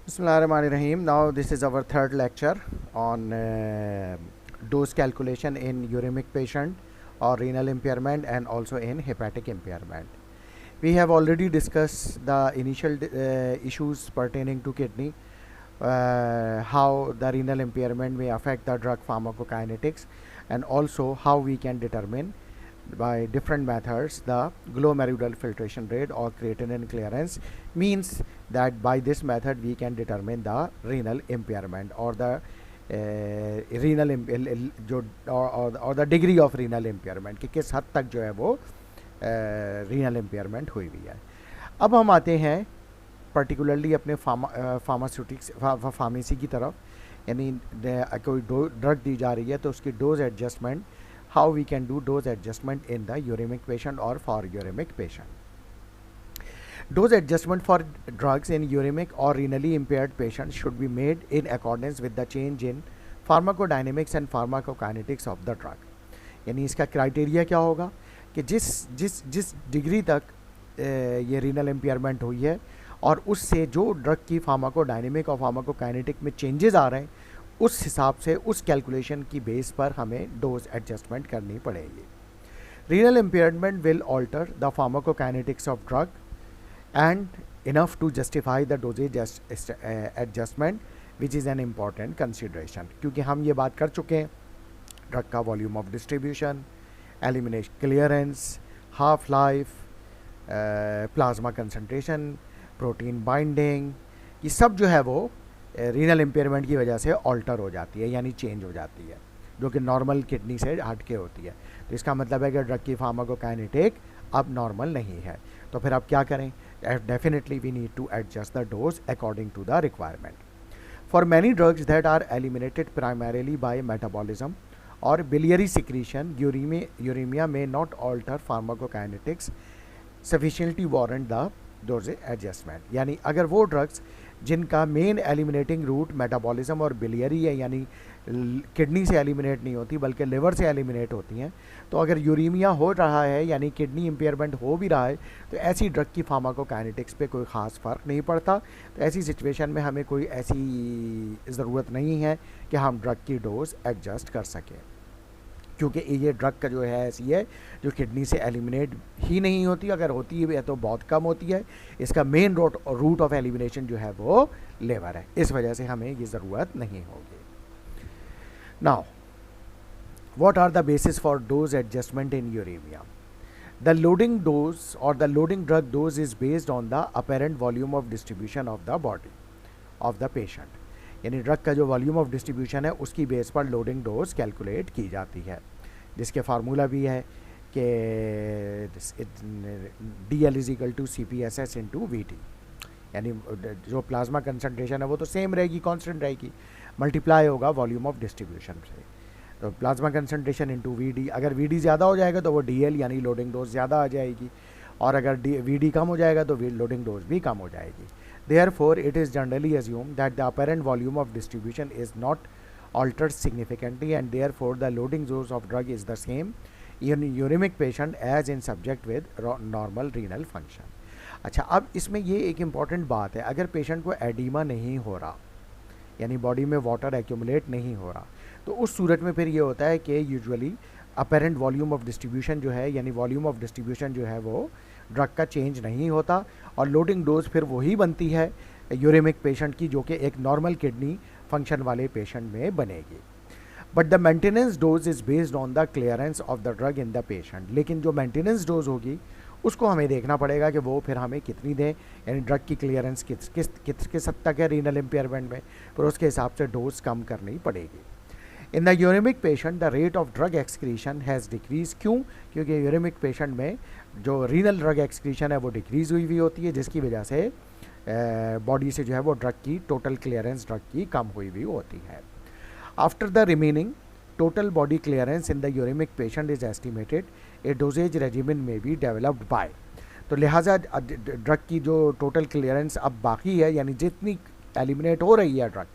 Bismillahirrahmanirrahim. Now this is our third lecture on dose calculation in uremic patient or renal impairment and also in hepatic impairment. We have already discussed the initial issues pertaining to kidney, how the renal impairment may affect the drug pharmacokinetics, and also how we can determine by different methods the glomerular filtration rate or creatinine clearance. Means that by this method we can determine the renal impairment or the renal जो और the degree of renal impairment कि किस हद तक जो है वो renal impairment हुई हुई है. अब हम आते हैं पर्टिकुलरली अपने फार्मास्यूटिक्स फार्मेसी की तरफ. यानी कोई ड्रग दी जा रही है तो उसकी dose adjustment, how we can do dose adjustment in the uremic patient or for uremic patient. Dose adjustment for drugs in uremic or renally impaired patients should be made in accordance with the change in pharmacodynamics and pharmacokinetics of the drug. यानी इसका criteria क्या होगा कि जिस degree तक ये renal impairment हुई है और उससे जो ड्रग की फार्माकोडायनेमिक और फार्माकोकाइनेटिक में चेंजेस आ रहे हैं उस हिसाब से उस कैलकुलेशन की बेस पर हमें डोज एडजस्टमेंट करनी पड़ेगी. Renal impairment will alter the pharmacokinetics of drug and enough to justify the dosage adjustment which is an important consideration. क्योंकि हम ये बात कर चुके हैं ड्रग का volume of distribution, elimination clearance, half life, plasma concentration, protein binding, ये सब जो है वो रीनल इम्पेयरमेंट की वजह से ऑल्टर हो जाती है यानी चेंज हो जाती है, जो कि नॉर्मल किडनी से हट के होती है. तो इसका मतलब है कि ड्रग की फार्माकोकाइनेटिक अब नॉर्मल नहीं है. तो फिर अब क्या करें? Definitely we need to adjust the dose according to the requirement. For many drugs that are eliminated primarily by metabolism और बिलियरी सिक्रीशन, यूरेमिया में not alter pharmacokinetics sufficiently warrant the dose adjustment. यानी अगर वो drugs जिनका main eliminating route metabolism और biliary है, यानी kidney से एलिमिनेट नहीं होती बल्कि लिवर से एलिमिनेट होती हैं, तो अगर यूरेमिया हो रहा है यानी किडनी इम्पेयरमेंट हो भी रहा है तो ऐसी ड्रग की फार्माकोकाइनेटिक्स पे कोई ख़ास फ़र्क नहीं पड़ता. तो ऐसी सिचुएशन में हमें कोई ऐसी ज़रूरत नहीं है कि हम ड्रग की डोज एडजस्ट कर सकें, क्योंकि ये ड्रग का जो है ऐसी है जो किडनी से एलिमिनेट ही नहीं होती. अगर होती है तो बहुत कम होती है. इसका मेन रूट ऑफ एलिमिनेशन जो है वो लेवर है. इस वजह से हमें ये ज़रूरत नहीं होगी. Now what are the basis for dose adjustment in uremia? The loading dose और the loading drug dose is based on the apparent volume of distribution of the body of the patient. यानी drug का जो volume of distribution है उसकी base पर loading dose calculate की जाती है, जिसके फार्मूला भी है कि DL is equal to CPSS into VT. यानी जो प्लाज्मा कंसनट्रेशन है वो तो सेम रहेगी, कांस्टेंट रहेगी, मल्टीप्लाई होगा वॉल्यूम ऑफ डिस्ट्रीब्यूशन से. तो प्लाज्मा कंसनट्रेशन इंटू VD, अगर VD ज़्यादा हो जाएगा तो वो DL यानी लोडिंग डोज ज़्यादा आ जाएगी, और अगर VD कम हो जाएगा तो लोडिंग डोज भी कम हो जाएगी. Therefore, it is generally assumed that the apparent volume of distribution is not altered significantly and therefore the loading dose of drug is the same in uremic patient as in subject with normal renal function. अच्छा, अब इसमें ये एक important बात है, अगर patient को oedema नहीं हो रहा यानी बॉडी में वाटर एक्यूमुलेट नहीं हो रहा तो उस सूरत में फिर ये होता है कि usually apparent volume of distribution जो है यानी वॉल्यूम ऑफ डिस्ट्रीब्यूशन जो है वो ड्रग का चेंज नहीं होता और लोडिंग डोज फिर वही बनती है यूरेमिक पेशेंट की जो कि एक नॉर्मल किडनी फंक्शन वाले पेशेंट में बनेगी. But the maintenance dose is based on the clearance of the drug in the patient. लेकिन जो मेंटेनेंस डोज होगी उसको हमें देखना पड़ेगा कि वो फिर हमें कितनी दें, यानी ड्रग की क्लियरेंस किस हद तक है रीनल इम्पेयरमेंट में, फिर उसके हिसाब से डोज कम करनी पड़ेगी. In the uremic patient the rate of drug excretion has decrease. क्यों? क्योंकि यूरेमिक पेशेंट में जो रीनल ड्रग एक्सक्रीशन है वो डिक्रीज़ हुई हुई होती है, जिसकी वजह से बॉडी से जो है वो ड्रग की टोटल क्लियरेंस ड्रग की कम हुई हुई होती है. After the remaining total body clearance in the uremic patient is estimated a dosage regimen may be developed by. तो लिहाजा ड्रग की जो टोटल क्लियरेंस अब बाकी है यानी जितनी एलिमिनेट हो रही है ड्रग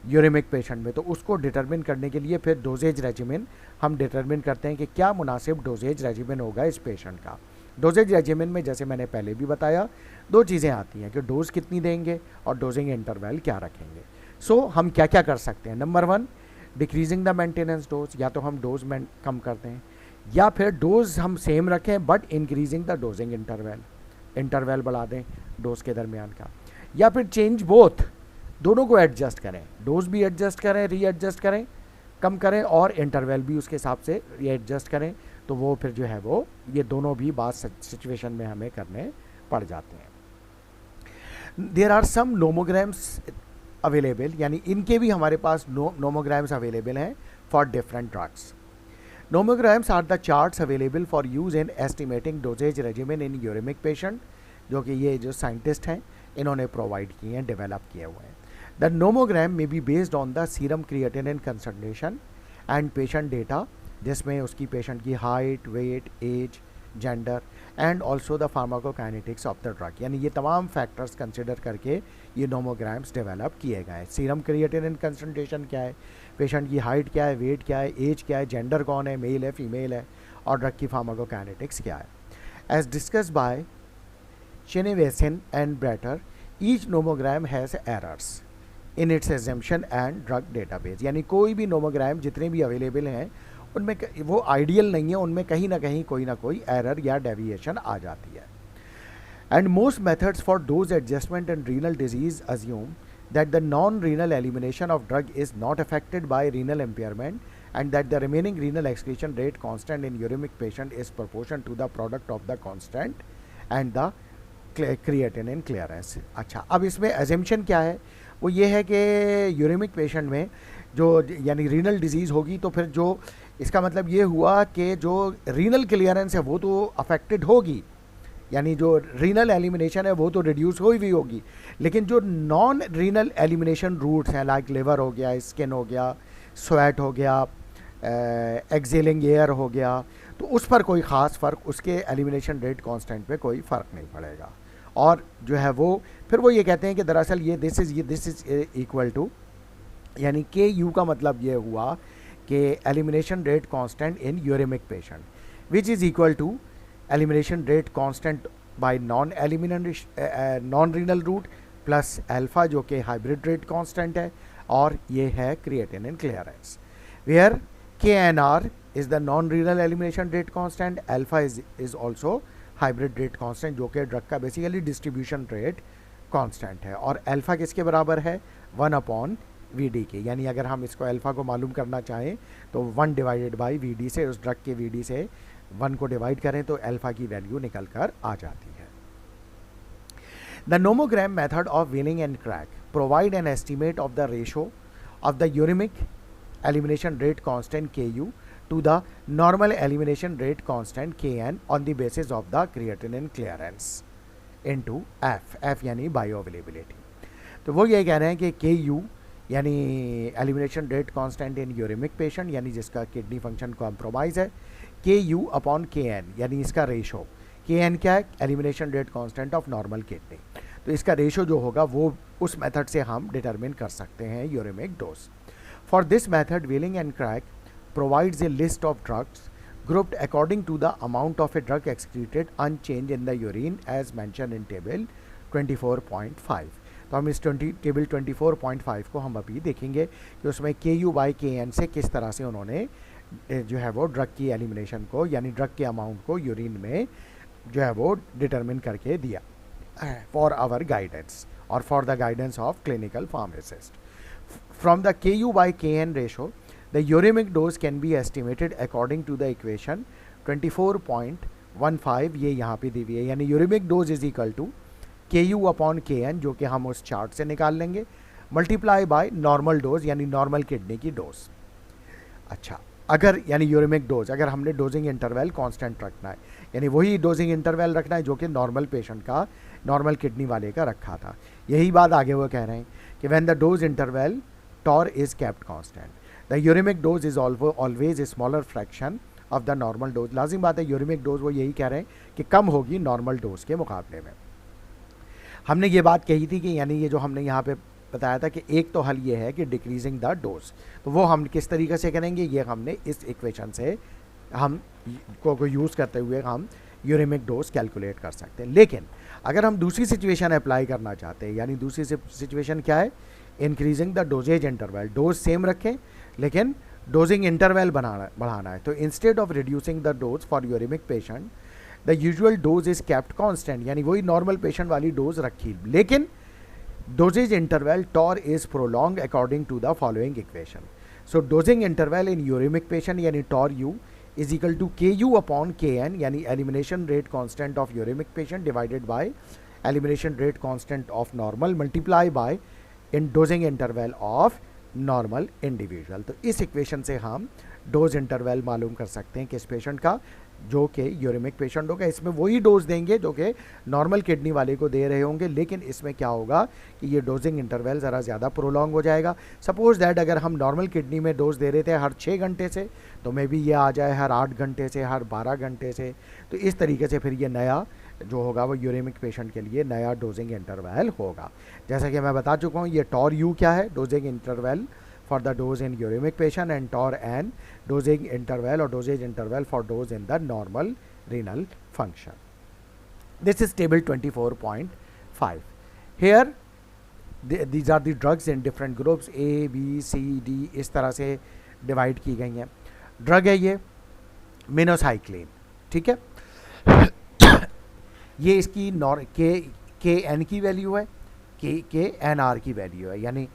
यूरेमिक पेशेंट में, तो उसको डिटरमिन करने के लिए फिर डोजेज रेजिमेन हम डिटरमिन करते हैं कि क्या मुनासिब डोजेज रेजिमेन होगा इस पेशेंट का. डोजेज रेजिमेन में जैसे मैंने पहले भी बताया, दो चीज़ें आती हैं कि डोज कितनी देंगे और डोजिंग इंटरवल क्या रखेंगे। सो हम क्या क्या कर सकते हैं। Number 1, decreasing the maintenance dose, या तो हम डोज में कम कर दें, या फिर डोज हम सेम रखें but increasing the dosing interval बढ़ा दें डोज के दरमियान का, या फिर चेंज बोथ, दोनों को एडजस्ट करें, डोज भी एडजस्ट करें, रीएडजस्ट करें, कम करें, और इंटरवल भी उसके हिसाब से रीएडजस्ट करें। तो वो फिर जो है वो ये दोनों भी बात सिचुएशन में हमें करने पड़ जाते हैं। There are some nomograms available, यानी इनके भी हमारे पास नोमोग्राम्स अवेलेबल हैं for different drugs. Nomograms are the charts available for use in estimating doses regimen in uremic patient, जो कि ये जो साइंटिस्ट हैं इन्होंने प्रोवाइड किए हैं, डेवलप किए हुए हैं। The nomogram may be based on the serum creatinine concentration and patient data, जिसमें उसकी पेशेंट की height, weight, age, gender and also the pharmacokinetics of the drug, यानी ये तमाम फैक्टर्स कंसिडर करके ये नोमोग्राम्स डेवलप किए गए हैं। सीरम क्रिएटिनिन कंसंट्रेशन क्या है, पेशेंट की हाइट क्या है, वेट क्या है, एज क्या है, जेंडर कौन है, मेल है, फीमेल है, और ड्रग की फार्माकोकाइनेटिक्स क्या है। As discuss by Srinivasan and Bratter, each nomogram has errors in its assumption and drug database, यानी कोई भी नोमोग्राम जितने भी अवेलेबल हैं उनमें वो आइडियल नहीं है, उनमें कहीं ना कहीं कोई ना कोई एरर या डेविएशन आ जाती है। And most methods for dose adjustment and renal disease assume that the non-renal elimination of drug is not affected by renal impairment and that the remaining renal excretion rate constant in uremic patient is proportion to the product of the constant and the creatinine clearance। अच्छा, अब इसमें assumption क्या है, वो ये है कि uraemic patient में जो यानी रीनल डिजीज़ होगी तो फिर जो इसका मतलब ये हुआ कि जो रीनल क्लियरेंस है वो तो अफेक्टेड होगी, यानी जो रीनल एलिमिनेशन है वो तो रिड्यूस हुई भी होगी, लेकिन जो नॉन रीनल एलिमिनेशन रूट्स हैं लाइक लिवर हो गया, स्किन हो गया, स्वेट हो गया, एक्सेलिंग एयर हो गया, तो उस पर कोई ख़ास फ़र्क, उसके एलिमिनेशन रेट कांस्टेंट पे कोई फ़र्क नहीं पड़ेगा। और जो है वो फिर वो ये कहते हैं कि दरअसल ये दिस इज़ इक्वल टू, यानी के यू का मतलब ये हुआ कि elimination rate constant in uremic patient which is equal to elimination rate constant by non renal route plus alpha जो कि हाइब्रिड रेट कांस्टेंट है, और ये है creatinine clearance, where K N R is the non renal elimination rate constant, alpha is also hybrid rate constant जो कि drug का basically distribution rate constant है, और अल्फ़ा किसके बराबर है, 1/VD के, यानी अगर हम इसको अल्फ़ा को मालूम करना चाहें तो 1 डिवाइडेड बाई VD से, उस ड्रग के VD से 1 को डिवाइड करें तो अल्फ़ा की वैल्यू निकल कर आ जाती है। The nomogram method of Welling and Craig provide an estimate of the ratio of the uremic elimination rate constant KU to the normal elimination rate constant Kn on the basis of the creatinine clearance into F यानी bioavailability। तो वो ये कह रहे हैं कि KU यानी elimination rate constant in uremic patient, यानी जिसका किडनी फंक्शन कॉम्प्रोमाइज है, KU अपॉन KN, यानी इसका रेशो, KN क्या है, elimination rate constant of normal kidney, तो इसका रेशो जो होगा वो उस मेथड से हम डिटरमिन कर सकते हैं uremic dose. For this method Welling and Craig provides a list of drugs grouped according to the amount of a drug excreted unchanged in the urine as mentioned in table 24.5। तो हम इस table 24.5 को हम अभी देखेंगे कि उसमें KU/KN से किस तरह से उन्होंने जो है वो ड्रग की एलिमिनेशन को, यानी ड्रग के अमाउंट को यूरिन में जो है वो डिटरमिन करके दिया फॉर आवर गाइडेंस और for the guidance of clinical pharmacist. From the KU/KN ratio the uremic dose can be estimated according to the equation 24.15, ये यहाँ पे दी हुई है, यानी uremic dose is equal to KU upon KN जो कि हम उस चार्ट से निकाल लेंगे, मल्टीप्लाई बाय नॉर्मल डोज यानी नॉर्मल किडनी की डोज। अच्छा, अगर यानी यूरेमिक डोज, अगर हमने डोजिंग इंटरवल कांस्टेंट रखना है, यानी वही डोजिंग इंटरवल रखना है जो कि नॉर्मल पेशेंट का, नॉर्मल किडनी वाले का रखा था, यही बात आगे वो कह रहे हैं कि when the dose interval tau is kept constant the uremic dose is always a smaller fraction of the normal dose. लाजिम बात है, यूरेमिक डोज वो यही कह रहे हैं कि कम होगी नॉर्मल डोज के मुकाबले में। हमने ये बात कही थी कि यानी ये जो हमने यहाँ पे बताया था कि एक तो हल ये है कि डिक्रीजिंग द डोज, तो वो हम किस तरीके से करेंगे, ये हमने इस इक्वेशन से हम को यूज़ करते हुए हम यूरेमिक डोज कैलकुलेट कर सकते हैं। लेकिन अगर हम दूसरी सिचुएशन अप्लाई करना चाहते हैं, यानी दूसरी सिचुएशन क्या है, increasing the doses interval, dose same रखें लेकिन डोजिंग इंटरवल बढ़ाना है, तो instead of reducing the dose for uremic patient the usual dose is kept constant, यानी वही नॉर्मल पेशेंट वाली डोज रखी, लेकिन doses interval tau is prolong according to the following equation. So dosing interval in uremic patient यानी tau u is equal to Ku upon Kn, यानी elimination rate constant of uremic patient divided by elimination rate constant of normal multiply by in dosing interval of normal individual। तो इस equation से हम dose interval मालूम कर सकते हैं किस पेशेंट का, जो कि यूरेमिक पेशेंट होगा। इसमें वही डोज देंगे जो कि नॉर्मल किडनी वाले को दे रहे होंगे, लेकिन इसमें क्या होगा कि ये डोजिंग इंटरवल ज़रा ज़्यादा प्रोलॉन्ग हो जाएगा। सपोज दैट अगर हम नॉर्मल किडनी में डोज दे रहे थे हर 6 घंटे से, तो मे बी ये आ जाए हर 8 घंटे से, हर 12 घंटे से। तो इस तरीके से फिर ये नया जो होगा वो यूरेमिक पेशेंट के लिए नया डोजिंग इंटरवल होगा। जैसा कि मैं बता चुका हूँ, ये टॉर यू क्या है, dosing interval for the dose in uremic patient, and tau n dosing interval or dosage interval for dose in the normal renal function. This is table 24.5. Here these are the drugs in different groups A, B, C, D, इस तरह से divide की गई हैं। Drug है ये minocycline, ठीक है। ये इसकी के एन की वैल्यू है, के एन आर की वैल्यू है, यानी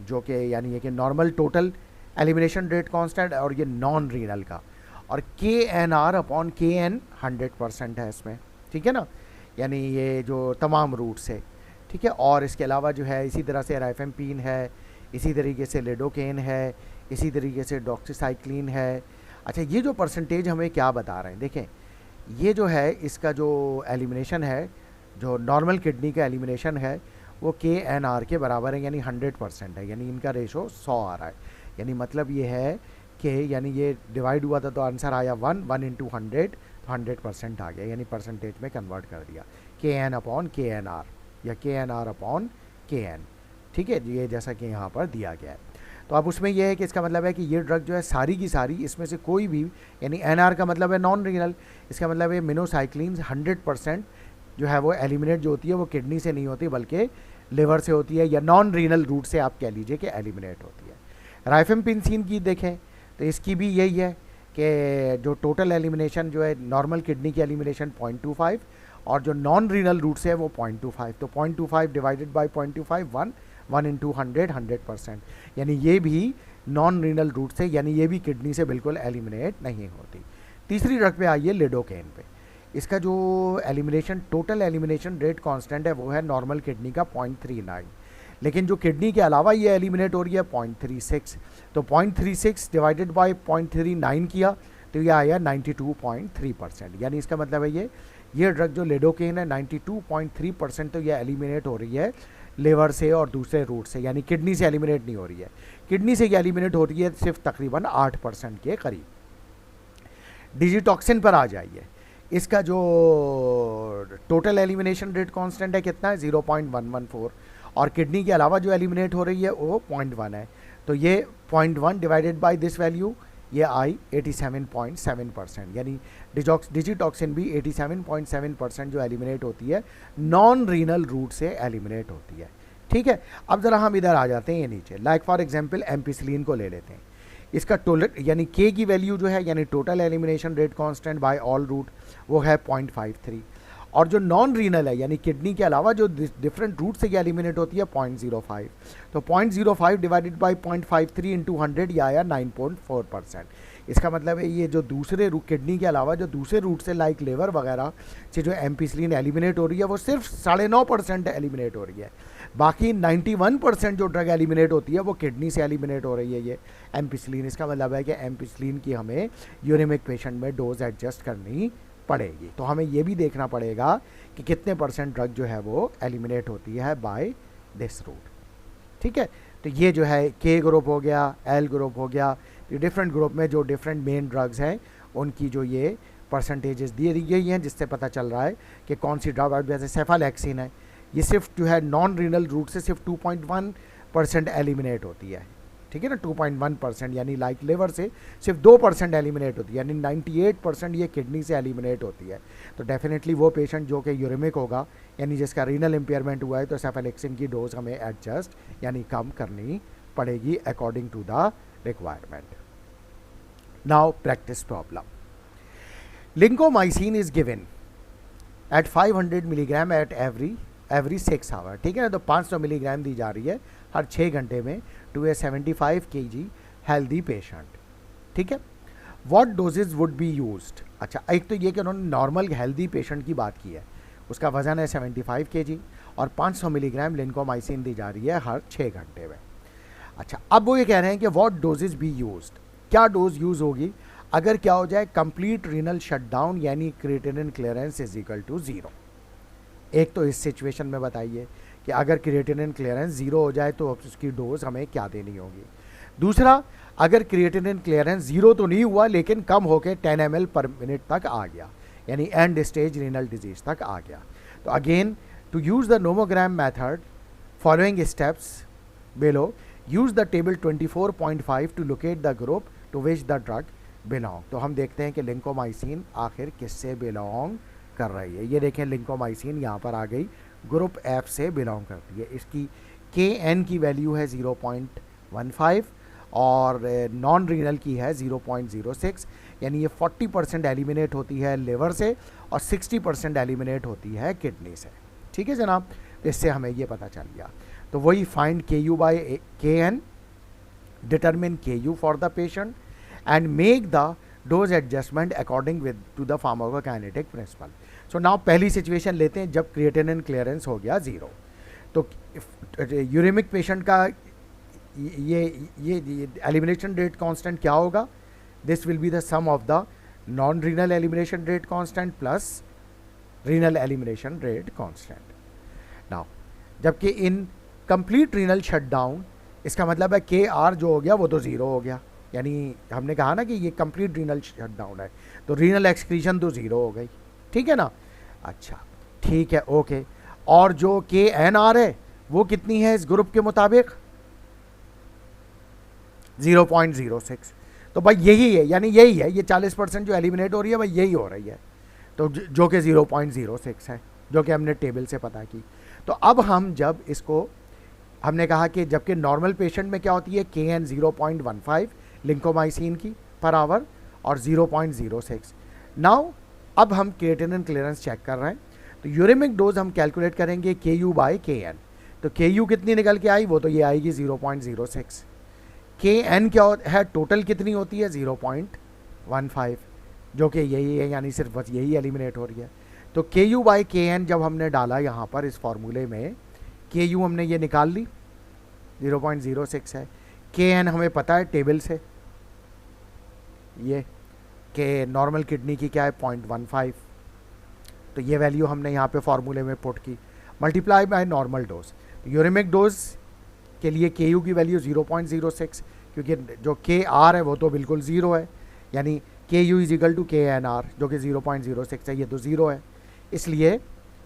जो कि यानी ये कि normal total elimination rate constant और ये नॉन रीनल का, और के N are upon K N 100% है इसमें, ठीक है ना, यानी ये जो तमाम रूट्स है, ठीक है। और इसके अलावा जो है इसी तरह से राइफेम्पिन है, इसी तरीके से लिडोकेन है, इसी तरीके से डॉक्सीसाइक्लिन है। अच्छा, ये जो परसेंटेज हमें क्या बता रहे हैं, देखें ये जो है इसका जो एलिमिनेशन है, जो नॉर्मल किडनी का एलिमिनेशन है वो के एन आर के बराबर है, यानी 100% है, यानी इनका रेशो 100 आ रहा है। यानी मतलब ये है कि यानी ये डिवाइड हुआ था तो आंसर आया 1 इंटू 100, तो 100% आ गया, यानी परसेंटेज में कन्वर्ट कर दिया, के N upon K N are या के N are upon K N, ठीक है। ये जैसा कि यहाँ पर दिया गया है। तो अब उसमें यह है कि इसका मतलब है कि ये ड्रग जो है सारी की सारी इसमें से कोई भी, यानी एन आर का मतलब है नॉन रीनल, इसका मतलब है मिनोसाइक्लिन 100% जो है वो एलिमिनेट जो होती है वो किडनी से नहीं होती बल्कि लिवर से होती है, या नॉन रीनल रूट से आप कह लीजिए कि एलिमिनेट होती है। राइफेम्पिन की देखें तो इसकी भी यही है कि जो टोटल एलिमिनेशन जो है नॉर्मल किडनी की एलिमिनेशन 0.25 और जो नॉन रीनल रूट से है वो 0.25, तो 0.25 डिवाइडेड बाई 0.25 1 इंटू 100%, यानी ये भी नॉन रीनल रूट से, यानी ये भी किडनी से बिल्कुल एलिमिनेट नहीं होती। तीसरी ड्रग पे आइए लिडोकेन पे। इसका जो elimination total elimination rate constant है वो है नॉर्मल किडनी का 0.39, लेकिन जो किडनी के अलावा ये एलिमिनेट हो रही है 0.36, तो 0.36 डिवाइडेड बाय 0.39 किया तो ये आया 92.3%, यानी इसका मतलब है ये ड्रग जो लिडोकेन है 92.3% तो ये एलिमिनेट हो रही है लिवर से और दूसरे रूट से, यानी किडनी से एलिमिनेट नहीं हो रही है। किडनी से ये एलिमिनेट हो रही है सिर्फ तकरीबन 8% के करीब। डिजिटॉक्सिन पर आ जाइए। इसका जो टोटल एलिमिनेशन रेट कांस्टेंट है कितना है 0.114, और किडनी के अलावा जो एलिमिनेट हो रही है वो 0.1 है, तो ये 0.1 डिवाइडेड बाय दिस वैल्यू ये आई 87.7%, यानी डिजिटॉक्सिन भी 87.7% जो एलिमिनेट होती है नॉन रीनल रूट से एलिमिनेट होती है, ठीक है। अब ज़रा हम इधर आ जाते हैं ये नीचे, लाइक फॉर एग्जांपल एम्पिसिलिन को ले लेते हैं। इसका यानी के की वैल्यू जो है यानी total elimination rate constant by all route वो है 0.53, और जो नॉन रीनल है यानी किडनी के अलावा जो डिफरेंट रूट से एलिमिनेट होती है 0.05, तो 0.05 डिवाइडेड बाय 0.53 इंटू 100 ये आया 9.4%। इसका मतलब है ये जो दूसरे रूट किडनी के अलावा जो दूसरे रूट से लाइक लिवर वगैरह से जो एम्पिसिलिन एलिमिनेट हो रही है वो सिर्फ 9.5% एलिमिनेट हो रही है, बाकी 91% जो ड्रग एलिमिनेट होती है वो किडनी से एलिमिनेट हो रही है ये एम्पिसिलिन। इसका मतलब है कि एम्पिसिलिन की हमें यूरेमिक पेशेंट में डोज एडजस्ट करनी पड़ेगी, तो हमें ये भी देखना पड़ेगा कि कितने % ड्रग जो है वो एलिमिनेट होती है बाय दिस रूट, ठीक है। तो ये जो है के ग्रुप हो गया, एल ग्रुप हो गया, ये डिफरेंट ग्रुप में जो डिफरेंट मेन ड्रग्स हैं उनकी जो ये परसेंटेजेस दी गई हैं, जिससे पता चल रहा है कि कौन सी ड्रग, जैसे सेफालेक्सिन है ये सिर्फ जो है नॉन रीनल रूट से सिर्फ 2.1% एलिमिनेट होती है, ठीक है ना, 2.1%, यानी लाइक लिवर से सिर्फ 2% एलिमिनेट होती है, यानी 98% ये किडनी से एलिमिनेट होती है। तो डेफिनेटली वो पेशेंट जो कि यूरेमिक होगा, यानी जिसका रीनल इम्पेयरमेंट हुआ है, तो सेफेलेक्सिन की डोज हमें एडजस्ट यानी कम करनी पड़ेगी according to the requirement. Now practice problem. Lincomycin is given at 500 milligram at every 6 hour, ठीक है ना। तो 500 मिलीग्राम दी जा रही है हर 6 घंटे में to a 75 kg healthy patient, ठीक है। What dosage would be used. अच्छा, एक तो ये कि उन्होंने नॉर्मल हेल्दी पेशेंट की बात की है, उसका वजन है 75 kg और 500 मिलीग्राम लिंकोमाइसिन दी जा रही है हर 6 घंटे में। अच्छा, अब वो ये कह रहे हैं कि व्हाट डोजेज बी यूज्ड, क्या डोज यूज़ होगी अगर क्या हो जाए कंप्लीट रीनल शटडाउन, यानी creatinine clearance is equal to 0। एक तो इस सिचुएशन में बताइए कि अगर क्रिएटिनिन क्लियरेंस 0 हो जाए तो उसकी डोज हमें क्या देनी होगी। दूसरा, अगर क्रिएटिनिन क्लियरेंस 0 तो नहीं हुआ लेकिन कम होकर 10 ml पर मिनट तक आ गया, यानी एंड स्टेज रीनल डिजीज तक आ गया, तो again to use the nomogram method following steps below, use the table 24.5 to locate the group to which the drug belong. तो हम देखते हैं कि लिंकोमाइसिन आखिर किससे बिलोंग कर रही है। ये देखें, लिंकोमाइसिन यहाँ पर आ गई, ग्रुप एफ से बिलोंग करती है। इसकी KN की वैल्यू है 0.15 और नॉन रीनल की है 0.06, यानी ये 40% एलिमिनेट होती है लिवर से और 60% एलिमिनेट होती है किडनी से, ठीक है जनाब। इससे हमें ये पता चल गया। तो वही find KU by KN, determine KU for the patient and make the dose adjustment according with to the pharmacokinetic principle. So now पहली सिचुएशन लेते हैं जब क्रिएटिनिन क्लियरेंस हो गया 0। तो यूरेमिक पेशेंट का ये एलिमिनेशन रेट कांस्टेंट क्या होगा, this will be the sum of the non renal elimination rate constant plus renal elimination rate constant. Now जबकि इन कंप्लीट रीनल शटडाउन, इसका मतलब है KR जो हो गया वो तो 0 हो गया, यानी हमने कहा ना कि ये कंप्लीट रीनल शटडाउन है, तो रीनल एक्सक्रीशन तो 0 हो गई, ठीक है ना। अच्छा ठीक है, ओके। और जो KNR है वो कितनी है इस ग्रुप के मुताबिक, 0.06। तो भाई यही है, यानी यही है, ये 40% जो एलिमिनेट हो रही है भाई यही हो रही है, तो जो कि 0.06 है, जो कि हमने टेबल से पता की। तो अब हम जब इसको हमने कहा कि जबकि नॉर्मल पेशेंट में क्या होती है KN 0.15 लिंकोमाइसिन की पर आवर और 0.06। नाउ अब हम क्रिएटिनिन क्लियरेंस चेक कर रहे हैं, तो यूरेमिक डोज हम कैलकुलेट करेंगे KU बाय KN। तो KU कितनी निकल के आई, वो तो ये आएगी 0.06। KN क्या है, टोटल कितनी होती है 0.15, जो कि यही है, यानी सिर्फ बस यही एलिमिनेट हो रही है। तो KU बाय KN जब हमने डाला यहाँ पर इस फॉर्मूले में, KU हमने ये निकाल ली 0.06 है, KN हमें पता है टेबल से, ये कि नॉर्मल किडनी की क्या है 0.15, तो ये वैल्यू हमने यहाँ पे फॉर्मूले में पुट की, multiply by normal dose. Uremic dose के लिए KU की वैल्यू 0.06, क्योंकि जो KR है वो तो बिल्कुल 0 है, यानी KU is equal to KNR जो कि 0.06 है, ये तो 0 है, इसलिए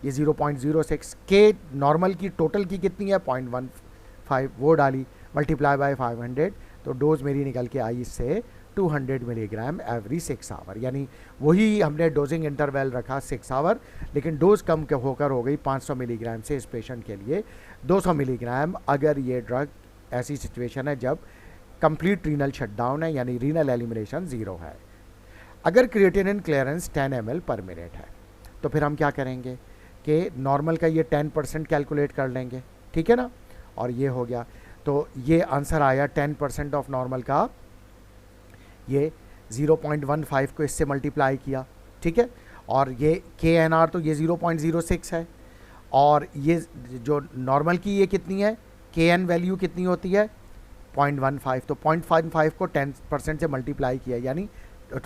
ये 0.06। K नॉर्मल की टोटल की कितनी है 0.15, वो डाली, मल्टीप्लाई बाय 500, तो डोज मेरी निकल के आई इससे 200 मिलीग्राम एवरी 6 आवर, यानी वही हमने डोजिंग इंटरवल रखा 6 आवर, लेकिन डोज कम होकर हो गई 500 मिलीग्राम से इस पेशेंट के लिए 200 मिलीग्राम, अगर ये ड्रग ऐसी सिचुएशन है जब कंप्लीट रीनल शटडाउन है, यानी रीनल एलिमिनेशन 0 है। अगर creatinine clearance 10 ml per minute है, तो फिर हम क्या करेंगे कि नॉर्मल का ये 10% कैलकुलेट कर लेंगे, ठीक है ना, और ये हो गया। तो ये आंसर आया 10% ऑफ नॉर्मल का, ये 0.15 को इससे मल्टीप्लाई किया, ठीक है, और ये KNR तो ये 0.06 है, और ये जो नॉर्मल की ये कितनी है, KN वैल्यू कितनी होती है 0.15, तो 0.15 को 10% से मल्टीप्लाई किया, यानी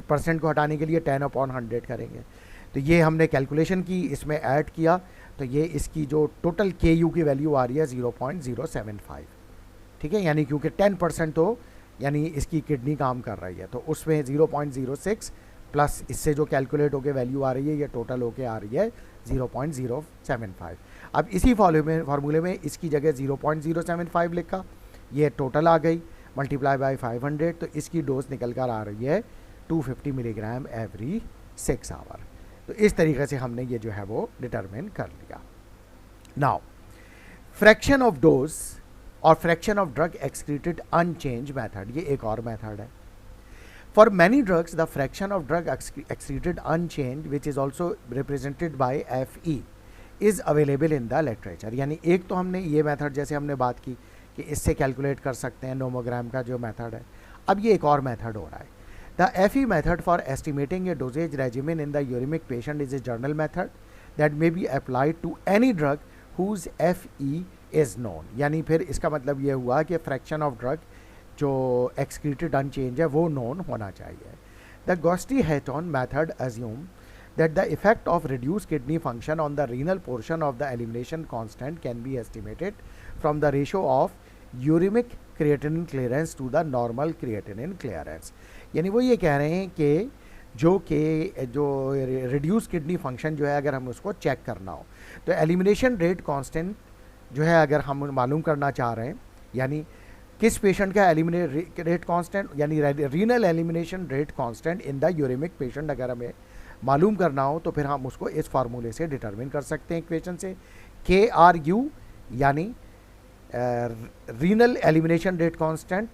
परसेंट को हटाने के लिए 10/100 करेंगे। तो ये हमने कैलकुलेशन की, इसमें ऐड किया, तो ये इसकी जो टोटल KU की वैल्यू आ रही है 0.075, ठीक है, यानी क्योंकि 10% तो यानी इसकी किडनी काम कर रही है, तो उसमें 0.06 प्लस इससे जो कैलकुलेट होकर वैल्यू आ रही है, ये टोटल होके आ रही है 0.075। अब इसी फार्मूले में इसकी जगह 0.075 लिखा, ये टोटल आ गई, मल्टीप्लाई बाय 500, तो इसकी डोज निकल कर आ रही है 250 मिलीग्राम एवरी 6 आवर। तो इस तरीके से हमने ये जो है वो डिटरमिन कर लिया। नाउ फ्रैक्शन ऑफ डोज और fraction of drug excreted unchange method, ये एक और मेथड है। For many drugs, the fraction of drug excreted unchanged, which is also represented by Fe, is available in the literature। यानी एक तो हमने ये मेथड जैसे हमने बात की कि इससे कैलकुलेट कर सकते हैं नोमोग्राम का जो मेथड है, अब ये एक और मेथड हो रहा है। The Fe method for estimating a dosage regimen in the uremic patient is a general method that may be applied to any drug whose Fe is known। यानी फिर इसका मतलब ये हुआ कि फ्रैक्शन ऑफ ड्रग जो एक्सक्रीटेड अनचेंज है वो नोन होना चाहिए। The Giusti Hayton method assume that the effect of reduce kidney function on the renal portion of the elimination constant can be estimated from the ratio of uremic creatinine clearance to the normal creatinine clearance. यानी वो ये कह रहे हैं कि जो reduce kidney function जो है अगर हम उसको चेक करना हो तो एलिमिनेशन रेट कांस्टेंट जो है अगर हम मालूम करना चाह रहे हैं, यानी किस पेशेंट का एलिमिनेट रेट कांस्टेंट यानी renal elimination rate constant in the uremic patient अगर हमें मालूम करना हो तो फिर हम उसको इस फार्मूले से डिटरमिन कर सकते हैं इक्वेशन से। KRU यानी renal elimination rate constant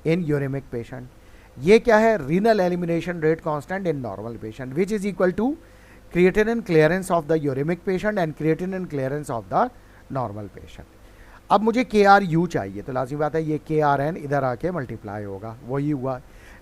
in uremic patient, ये क्या है renal elimination rate constant in normal patient, which is equal to creatinine clearance of the uremic patient and creatinine clearance of the normal patient. अब मुझे KRU चाहिए तो लाजिमी बात है ये KRN इधर आके मल्टीप्लाई होगा, वही हुआ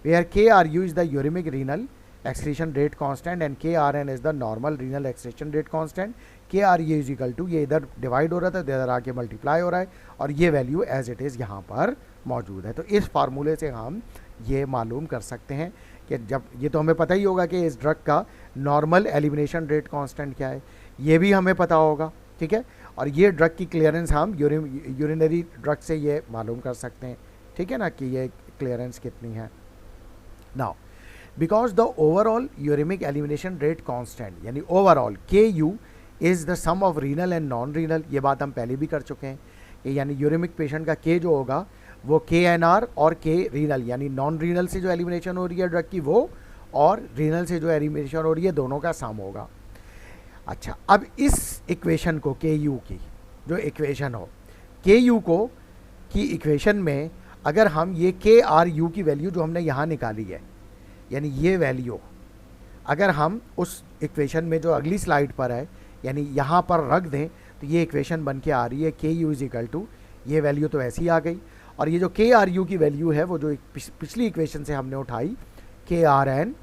where KRU is the uremic renal excretion rate constant and KRN is the normal renal excretion rate constant. KRU is equal to ये इधर डिवाइड हो रहा था इधर आके मल्टीप्लाई हो रहा है और ये वैल्यू एज इट इज़ यहाँ पर मौजूद है। तो इस फार्मूले से हम ये मालूम कर सकते हैं कि जब ये तो हमें पता ही होगा कि इस ड्रग का नॉर्मल एलिमिनेशन रेट कांस्टेंट क्या है, ये भी हमें पता होगा, ठीक है, और ये ड्रग की क्लियरेंस हम यूरिनरी ड्रग से ये मालूम कर सकते हैं, ठीक है ना, कि ये क्लियरेंस कितनी है। Now because the overall uremic elimination rate constant यानी overall KU is the sum of renal and non renal, ये बात हम पहले भी कर चुके हैं कि यानी यूरेमिक पेशेंट का K जो होगा वो KNR और K रीनल यानी नॉन रीनल से जो एलिमिनेशन हो रही है ड्रग की वो और रीनल से जो एलिमिनेशन हो रही है दोनों का सम होगा। अच्छा, अब इस इक्वेशन को KU की जो इक्वेशन हो KU को की इक्वेशन में अगर हम ये KRU की वैल्यू जो हमने यहाँ निकाली है यानी ये वैल्यू अगर हम उस इक्वेशन में जो अगली स्लाइड पर है यानी यहाँ पर रख दें तो ये इक्वेशन बन के आ रही है KU इज इक्वल टू ये वैल्यू तो ऐसी आ गई और ये जो KRU की वैल्यू है वो जो पिछली इक्वेशन से हमने उठाई KRN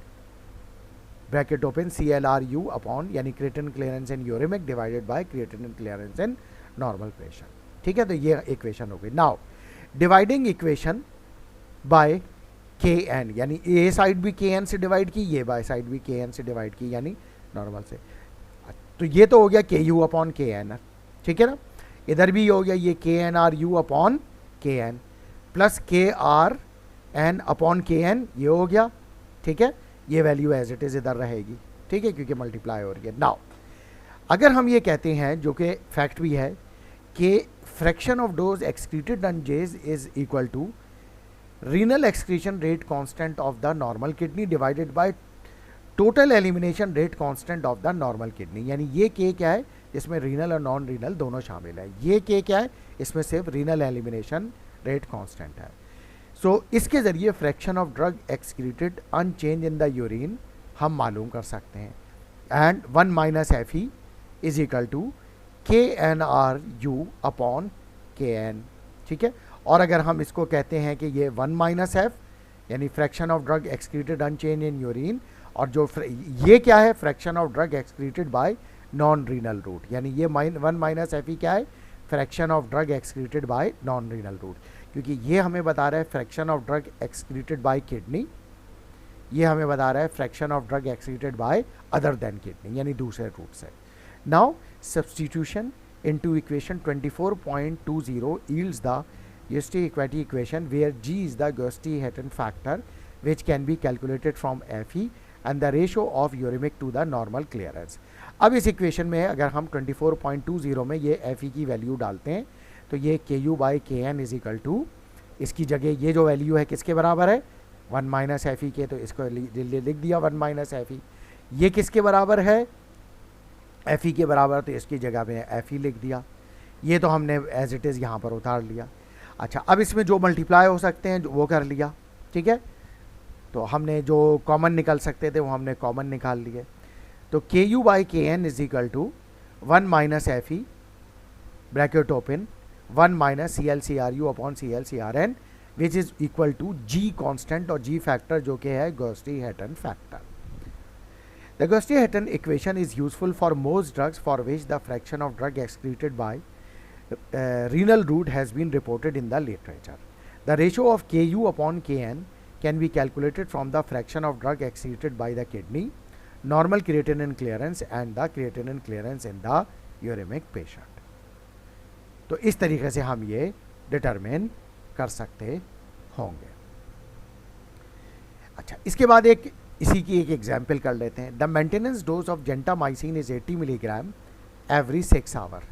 bracket open CLRU upon यानी creatinine clearance in uremic divided by creatinine clearance in normal patient, ठीक है, तो ये इक्वेशन हो गई। Now dividing equation by KN यानी ये साइड भी KN से डिवाइड की, ये बाय साइड भी KN से डिवाइड की यानी नॉर्मल से, तो ये तो हो गया KU अपॉन KN, ठीक है ना, इधर भी हो गया ये KNRU upon KN plus KRN upon KN ये हो गया, ठीक है, ये वैल्यू एज इट इज़ इधर रहेगी, ठीक है, क्योंकि मल्टीप्लाई हो रही है। नाउ अगर हम ये कहते हैं जो कि फैक्ट भी है कि fraction of dose excreted unchange is equal to renal excretion rate constant of the normal kidney divided by total elimination rate constant of the normal kidney, यानी ये K क्या है इसमें रीनल और नॉन रीनल दोनों शामिल है, ये K क्या है इसमें सिर्फ रीनल एलिमिनेशन रेट कांस्टेंट है। सो इसके ज़रिए fraction of drug excreted unchange in the urine हम मालूम कर सकते हैं and 1 minus Fe is equal to KNRU upon KN, ठीक है, और अगर हम इसको कहते हैं कि ये 1 माइनस F यानी fraction of drug excreted unchange in urine और जो ये क्या है fraction of drug excreted by non renal route यानी ये 1 माइनस Fe क्या है fraction of drug excreted by non renal route, क्योंकि ये हमें बता रहा है fraction of drug excreted by kidney, ये हमें बता रहा है fraction of drug excreted by other than kidney यानी दूसरे रूट से। Now substitution into equation 24.20 yields the Gaussian equation where G is the Gaussian factor which can be calculated from Fe and the ratio of uremic to the normal clearance। अब इस equation में अगर हम 24.20 में ये Fe की value डालते हैं तो ये KU by KN is equal to इसकी जगह ये जो वैल्यू है किसके बराबर है, 1 माइनस एफ ई के, तो इसको लिख दिया 1 माइनस एफ ई। ये किसके बराबर है, एफ ई के बराबर, तो इसकी जगह में एफ ई लिख दिया। ये तो हमने एज इट इज़ यहाँ पर उतार लिया। अच्छा, अब इसमें जो मल्टीप्लाई हो सकते हैं वो कर लिया, ठीक है। तो हमने जो कॉमन निकाल सकते थे वो हमने कॉमन निकाल लिए। तो K U by K N is equal to 1 minus F E bracket open 1 minus C L C R U upon C L C R N which is equal to G constant और G factor जो कि है Gaussian factor. The Gaussian equation is useful for most drugs for which the fraction of drug excreted by renal route has been reported in the literature. The ratio of Ku upon Kn can be calculated from the fraction of drug excreted by the kidney, normal creatinine clearance and the creatinine clearance in the uremic patient. तो इस तरीके से हम ये determine कर सकते होंगे। अच्छा, इसके बाद इसी की एक एग्जाम्पल कर लेते हैं। The maintenance dose of gentamicin is 80 milligram every 6 hour.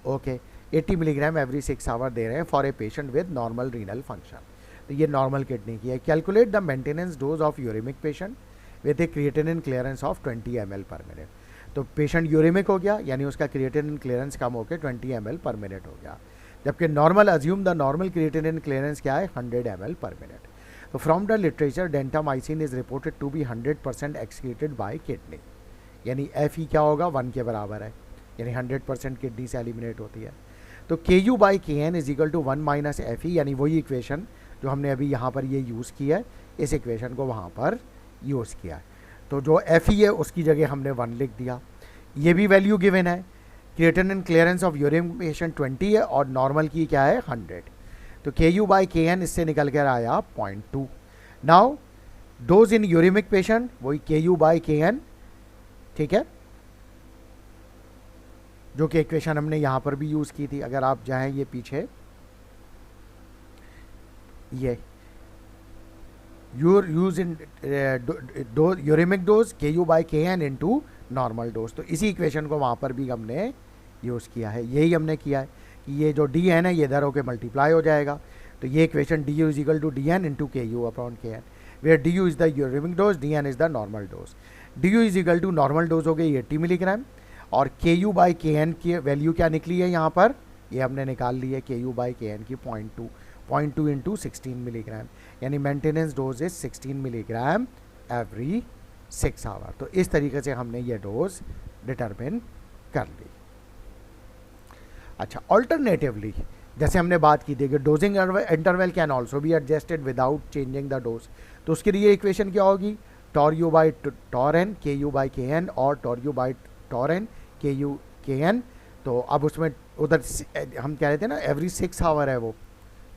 Okay, 80 milligram every 6 hour दे रहे हैं for a patient with normal renal function. तो ये नॉर्मल किडनी की है। Calculate the maintenance dose of uremic patient with a creatinine clearance of 20 ml per minute. तो patient uremic हो गया, यानी उसका क्रिएटिनिन क्लियरेंस कम होकर 20 ml पर मिनट हो गया, जबकि normal assume the normal creatinine clearance क्या है, 100 ml पर मिनट। तो from the literature gentamicin is reported to be 100% excreted by kidney, यानी एफ ई क्या होगा, 1 के बराबर है, यानी 100% किडनी से एलिमिनेट होती है। तो K U by K N is equal to 1 minus F E, यानी वही इक्वेशन जो हमने अभी यहाँ पर ये यूज़ की है, इस इक्वेशन को वहाँ पर यूज़ किया है। तो जो एफ ई है उसकी जगह हमने 1 लिख दिया। ये भी वैल्यू गिवन है, creatinine clearance of urine patient 20 है और नॉर्मल की क्या है 100। तो K U by K N इससे निकल कर आया 0.2। नाउ डोज इन यूरिमिक पेशेंट वही के यू बाई के एन, ठीक है, जो कि इक्वेशन हमने यहां पर भी यूज की थी। अगर आप जाएं ये पीछे, ये यूज इन यूरिमिक डोज के U by K N into normal dose. तो इसी इक्वेशन को वहां पर भी हमने यूज किया है। यही हमने किया है कि ये जो डी एन है ये इधर होकर मल्टीप्लाई हो जाएगा। तो ये equation D U is equal to D N into K U upon K N, where D U is the uremic dose, D N is the normal dose. D U is equal to normal dose हो गई 80 milligram और K U by K N की value क्या निकली है यहाँ पर, ये हमने निकाल ली है के यू बाई के एन की 0.2 इंटू 16 मिलीग्राम, यानी maintenance dose is 16 milligram every 6 hour. तो इस तरीके से हमने ये डोज डिटरमिन कर ली। अच्छा, ऑल्टरनेटिवली जैसे हमने बात की थी कि dosing interval can also be adjusted without changing the dose. तो उसके लिए इक्वेशन क्या होगी, tau U by tau N K U by K N और tau U by tau N K U K N. तो अब उसमें उधर हम कह रहे थे ना एवरी 6 आवर है वो,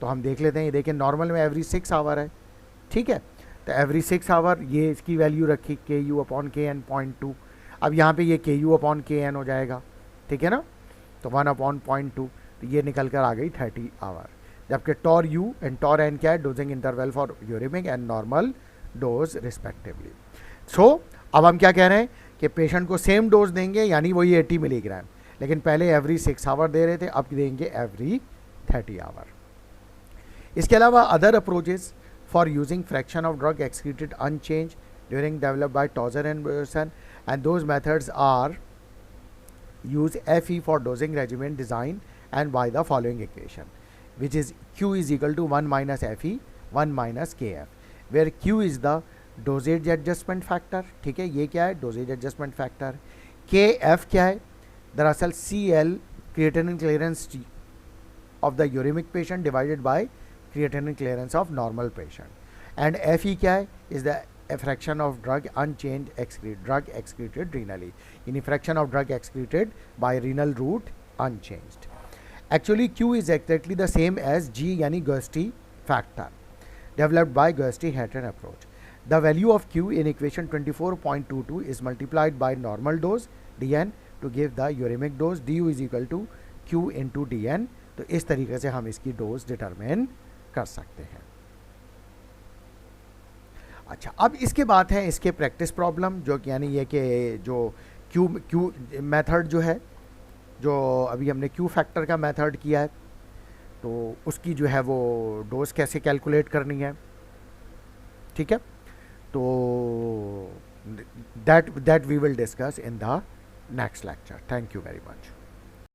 तो हम देख लेते हैं। ये देखें नॉर्मल में एवरी 6 आवर है, ठीक है। तो एवरी 6 आवर ये इसकी वैल्यू रखी के यू अपॉन के एन 0.2। अब यहाँ पे ये के यू अपॉन के एन हो जाएगा, ठीक है ना। तो 1 अपॉन 0.2, तो ये निकल कर आ गई 30 आवर। जबकि tau U and tau N क्या है, dosing interval for uremic and normal dose respectively. So अब हम क्या कह रहे हैं कि पेशेंट को सेम डोज देंगे, यानी वही 80 मिलीग्राम, लेकिन पहले एवरी 6 आवर दे रहे थे, अब देंगे एवरी 30 आवर। इसके अलावा other approaches for using fraction of drug excreted unchange during developed by Tozer and Berson, and those methods are use FE for dosing regimen design and by the following equation, which is Q is equal to 1 minus FE 1 minus KF, where Q is the dosage adjustment factor, ठीक है, ये क्या है dosage adjustment factor। KF क्या है, दरअसल CL creatinine clearance of the uremic patient divided by creatinine clearance of normal patient, and FE क्या है, is the a fraction of drug unchanged drug excreted renally, in fraction of drug excreted by renal route unchanged. Actually Q is exactly the same as G, yani Gaussian factor developed by Gaussian approach. The value of Q in equation 24.22 is multiplied by normal dose dn to give the uremic dose, du is equal to Q into dn। तो इस तरीके से हम इसकी dose determine कर सकते हैं। अच्छा, अब इसके बाद है इसके प्रैक्टिस प्रॉब्लम, जो यानी ये कि जो क्यू मेथड जो है, जो अभी हमने क्यू फैक्टर का मेथड किया है, तो उसकी जो है वो डोज कैसे कैलकुलेट करनी है, ठीक है। तो that we will discuss in the next lecture. Thank you very much.